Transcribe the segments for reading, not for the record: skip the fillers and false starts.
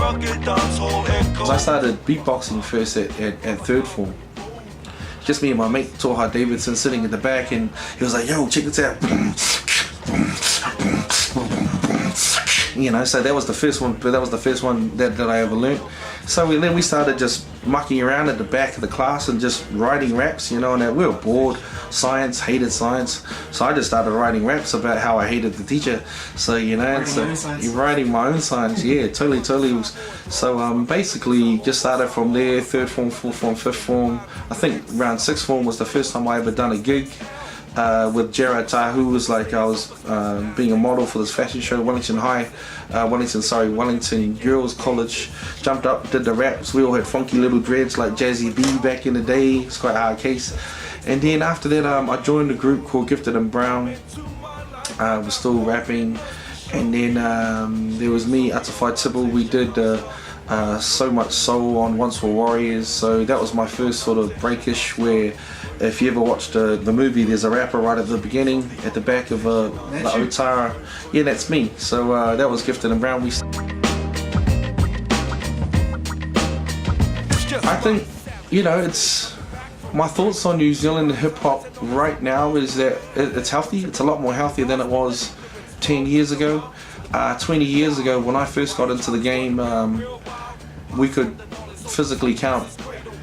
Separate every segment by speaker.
Speaker 1: I started beatboxing first at third form. Just me and my mate Torha Davidson sitting in the back, and he was like, "Yo, check this out." You know, so that was the first one. But that was the first one that I ever learned. So then we started just mucking around at the back of the class and just writing raps, you know, and we were bored. Science, hated science. So I just started writing raps about how I hated the teacher. So, you know, writing my own science, yeah, totally. So basically just started from there, third form, fourth form, fifth form. I think around sixth form was the first time I ever done a gig. With Gerard Tahu. Was like I was being a model for this fashion show, Wellington Girls College. Jumped up, did the raps. We all had funky little dreads like Jazzy B back in the day. It's quite a hard case. And then after that, I joined a group called Gifted and Brown. Was still rapping. And then there was me, Atafai Tibble. We did So Much Soul on Once Were Warriors. So that was my first sort of breakish, where if you ever watched the movie, there's a rapper right at the beginning, at the back of the Otara. Yeah, that's me. So that was Gifted and Brown. I think, you know, it's my thoughts on New Zealand hip hop right now is that it's healthy. It's a lot more healthier than it was 10 years ago. 20 years ago, when I first got into the game, we could physically count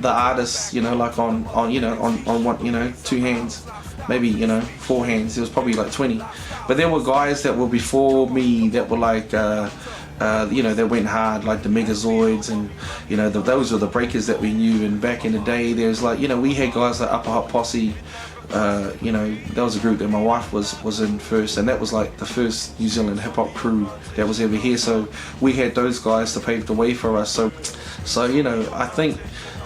Speaker 1: the artists, you know, like on one, you know, 2 hands, maybe, you know, 4 hands. There was probably like 20, but there were guys that were before me that were like, you know, that went hard, like the Megazoids, and you know, those were the breakers that we knew. And back in the day, there's like, you know, we had guys like Upper Hot Posse. You know, that was a group that my wife was in first, and that was like the first New Zealand hip hop crew that was ever here. So we had those guys to pave the way for us. So you know, I think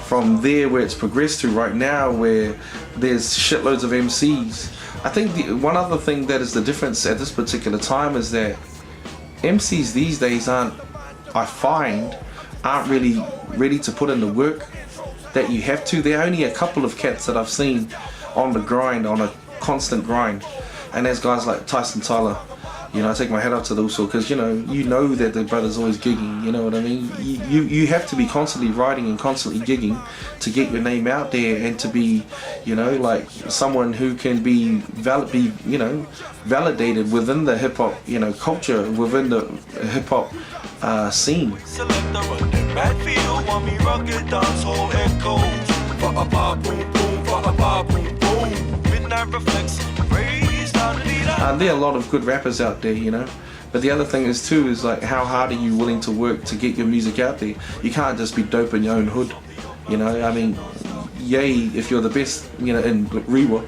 Speaker 1: from there where it's progressed to right now, where there's shitloads of MCs. I think one other thing that is the difference at this particular time is that MCs these days aren't really ready to put in the work that you have to. There are only a couple of cats that I've seen on the grind, on a constant grind, and there's guys like Tyson Tyler. You know, I take my hat off to those, because you know that the brother's always gigging. You know what I mean? You have to be constantly writing and constantly gigging to get your name out there, and to be, you know, like someone who can be validated within the hip hop, you know, culture, within the hip hop scene. There are a lot of good rappers out there, you know, but the other thing is too is like, how hard are you willing to work to get your music out there? You can't just be dope in your own hood, you know. I mean, yay if you're the best, you know, in Rewa,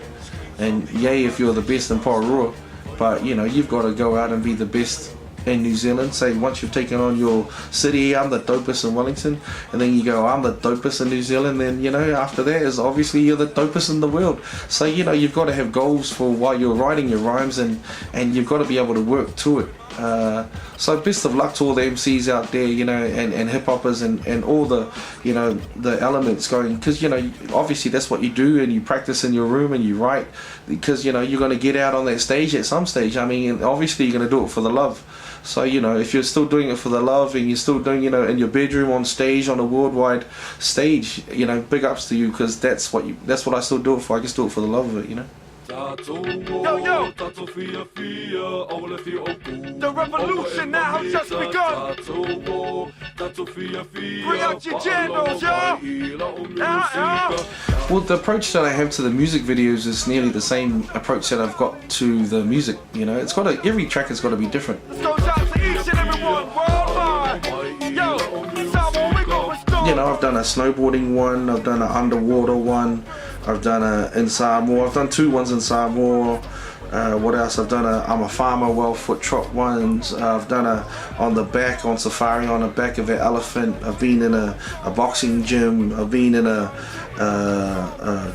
Speaker 1: and yay if you're the best in Pororoa, but you know, you've got to go out and be the best in New Zealand. Say once you've taken on your city, I'm the dopest in Wellington, and then you go, I'm the dopest in New Zealand, then you know, after that is obviously you're the dopest in the world. So you know, you've got to have goals for while you're writing your rhymes, and you've got to be able to work to it. So best of luck to all the MCs out there, you know, and hip hoppers, and all the, you know, the elements going, because you know, obviously that's what you do, and you practice in your room and you write, because you know, you're going to get out on that stage at some stage. I mean, obviously you're going to do it for the love. So you know, if you're still doing it for the love, and you're still doing, you know, in your bedroom on stage, on a worldwide stage, you know, big ups to you, because that's what I still do it for. I just do it for the love of it, you know.
Speaker 2: Yo! The revolution now has just begun! Bring out your jandals, y'all!
Speaker 1: Well, the approach that I have to the music videos is nearly the same approach that I've got to the music, you know. It's got to, every track has got to be different.
Speaker 2: This goes out to each and everyone worldwide! Yo!
Speaker 1: You know, I've done a snowboarding one, I've done an underwater one, I've done a in Samoa, I've done 2 ones in Samoa. What else? I've done I'm a farmer, well foot trot ones. I've done on the back, on safari, on the back of an elephant. I've been in a boxing gym. I've been in a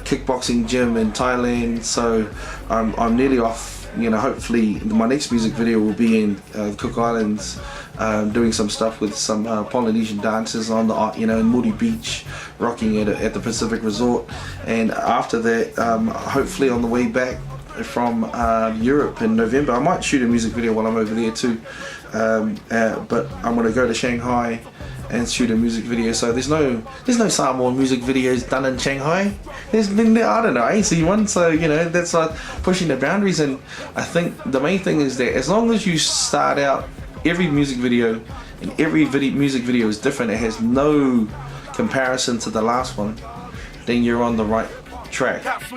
Speaker 1: kickboxing gym in Thailand. So I'm nearly off. You know, hopefully my next music video will be in Cook Islands, doing some stuff with some Polynesian dancers on the, you know, in Moody Beach, rocking at the Pacific Resort. And after that, hopefully on the way back from Europe in November, I might shoot a music video while I'm over there too, but I'm going to go to Shanghai and shoot a music video. So there's no Samoan music videos done in Shanghai. There's been, I don't know, I ain't seen one. So you know, that's like pushing the boundaries. And I think the main thing is that as long as you start out, every music video and every music video is different, it has no comparison to the last one, then you're on the right track. I've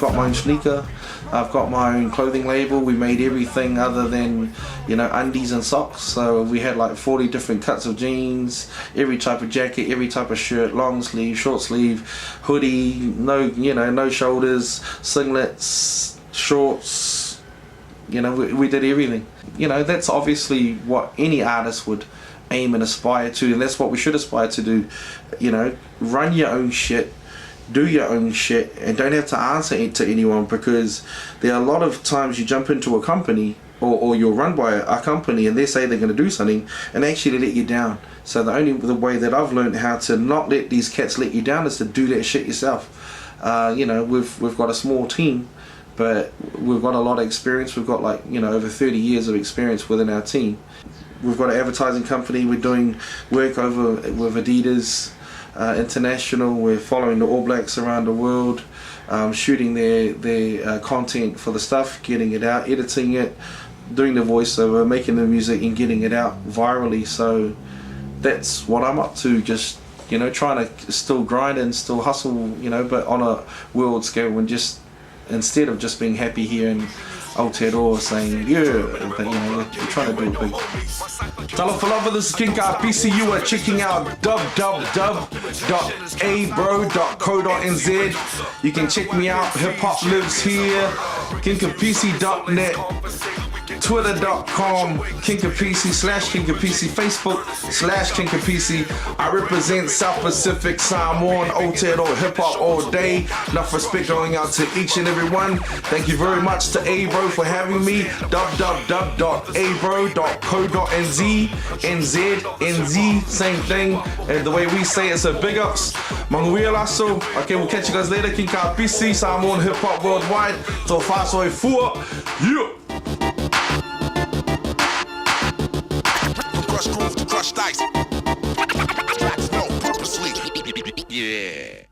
Speaker 1: got my own sneaker, I've got my own clothing label. We made everything other than, you know, undies and socks. So we had like 40 different cuts of jeans, every type of jacket, every type of shirt, long sleeve, short sleeve, hoodie, no shoulders, singlets, shorts. You know, we did everything. You know, that's obviously what any artist would aim and aspire to, and that's what we should aspire to do. You know, run your own shit, do your own shit, and don't have to answer it to anyone, because there are a lot of times you jump into a company or you're run by a company and they say they're going to do something and they actually let you down. So the way that I've learned how to not let these cats let you down is to do that shit yourself. You know, we've got a small team, but we've got a lot of experience. We've got like, you know, over 30 years of experience within our team. We've got an advertising company. We're doing work over with Adidas International. We're following the All Blacks around the world, shooting their content for the stuff, getting it out, editing it, doing the voiceover, making the music and getting it out virally. So that's what I'm up to, just, you know, trying to still grind and still hustle, you know, but on a world scale, and just instead of just being happy here in Aotearoa saying, yeah, but, you know, we're trying to do it big. Talo for love, this is King Kapisi. You are checking out www.ayebro.co.nz. You can check me out, Hip Hop Lives Here, KingKapisi.net, Twitter.com, King Kapisi /King Kapisi, Facebook /King Kapisi. I represent South Pacific, Samoan, Aotearoa hip hop all day. Enough respect going out to each and every one. Thank you very much to Ayebro for having me. www.ayebro.co.nz, NZ, same thing. And the way we say it's a big ups. Manguia lasso. Okay, we'll catch you guys later. King Kapisi, Samoan hip hop worldwide. So far, so far. Yeah.
Speaker 3: Crush groove to crush dice. Tracks no purposely. Yeah.